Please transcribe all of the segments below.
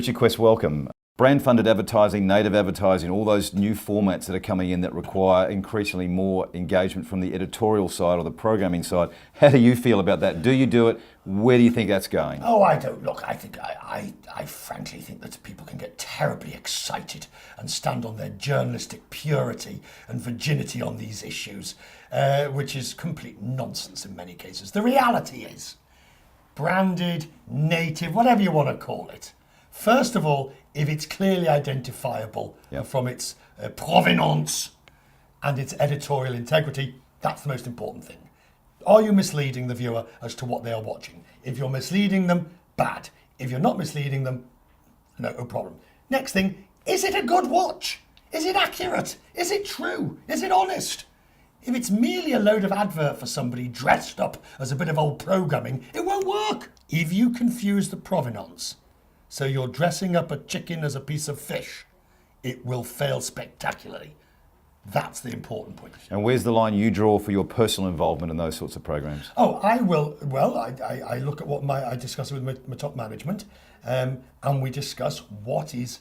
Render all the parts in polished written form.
Richard Quest, welcome. Brand-funded advertising, native advertising, all those new formats that are coming in that require increasingly more engagement from the editorial side or the programming side. How do you feel about that? Do you do it? Where do you think that's going? Oh, I don't. Look, I frankly think that people can get terribly excited and stand on their journalistic purity and virginity on these issues, which is complete nonsense in many cases. The reality is, branded, native, whatever you want to call it, first of all, if it's clearly identifiable from its provenance and its editorial integrity, that's the most important thing. Are you misleading the viewer as to what they are watching? If you're misleading them, bad. If you're not misleading them, no problem. Next thing, is it a good watch? Is it accurate? Is it true? Is it honest? If it's merely a load of advert for somebody dressed up as a bit of old programming, it won't work. If you confuse the provenance, so you're dressing up a chicken as a piece of fish, it will fail spectacularly. That's the important point. And where's the line you draw for your personal involvement in those sorts of programs? Oh, I will. Well, I look at what I discuss it with my top management, and we discuss what is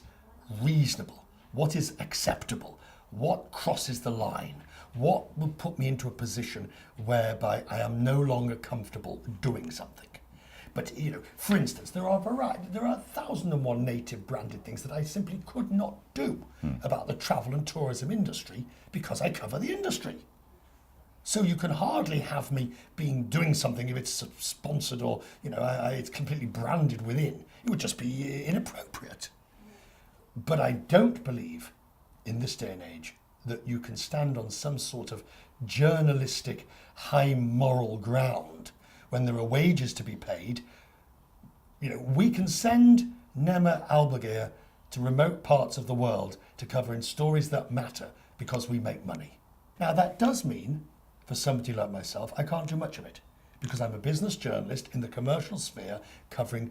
reasonable, what is acceptable, what crosses the line, what will put me into a position whereby I am no longer comfortable doing something. But, for instance, there are 1,001 native branded things that I simply could not do about the travel and tourism industry because I cover the industry. So you can hardly have me doing something if it's sponsored or, it's completely branded within. It would just be inappropriate. But I don't believe in this day and age that you can stand on some sort of journalistic high moral ground when there are wages to be paid. We can send Nema Albergir to remote parts of the world to cover in stories that matter because we make money. Now that does mean, for somebody like myself, I can't do much of it because I'm a business journalist in the commercial sphere covering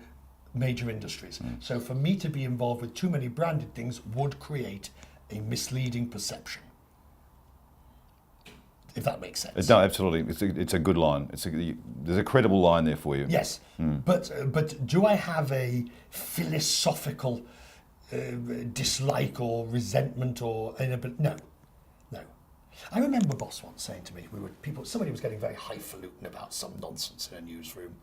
major industries. So for me to be involved with too many branded things would create a misleading perception. If that makes sense. No, absolutely. It's a good line. There's a credible line there for you. Yes, but do I have a philosophical dislike or resentment or no. I remember Boss once saying to me, somebody was getting very highfalutin about some nonsense in a newsroom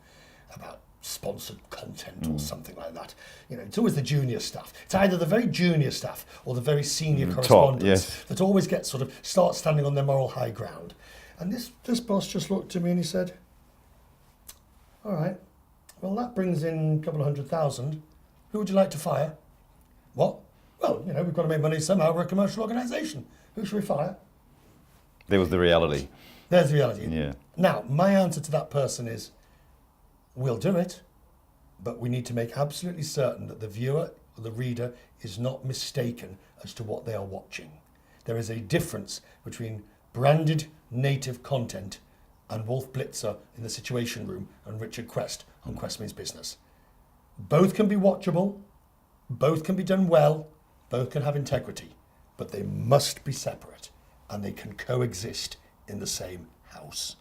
about sponsored content or something like that. It's always the junior staff. It's either the very junior staff or the very senior correspondents that always get start standing on their moral high ground. And this boss just looked at me and he said, all right, well, that brings in a couple of 100,000. Who would you like to fire? What? Well, we've got to make money somehow. We're a commercial organisation. Who should we fire? There was the reality. There's the reality. Yeah. Now, my answer to that person is, we'll do it, but we need to make absolutely certain that the viewer or the reader is not mistaken as to what they are watching. There is a difference between branded native content and Wolf Blitzer in the Situation Room and Richard Quest on Quest Means Business. Both can be watchable, both can be done well, both can have integrity, but they must be separate and they can coexist in the same house.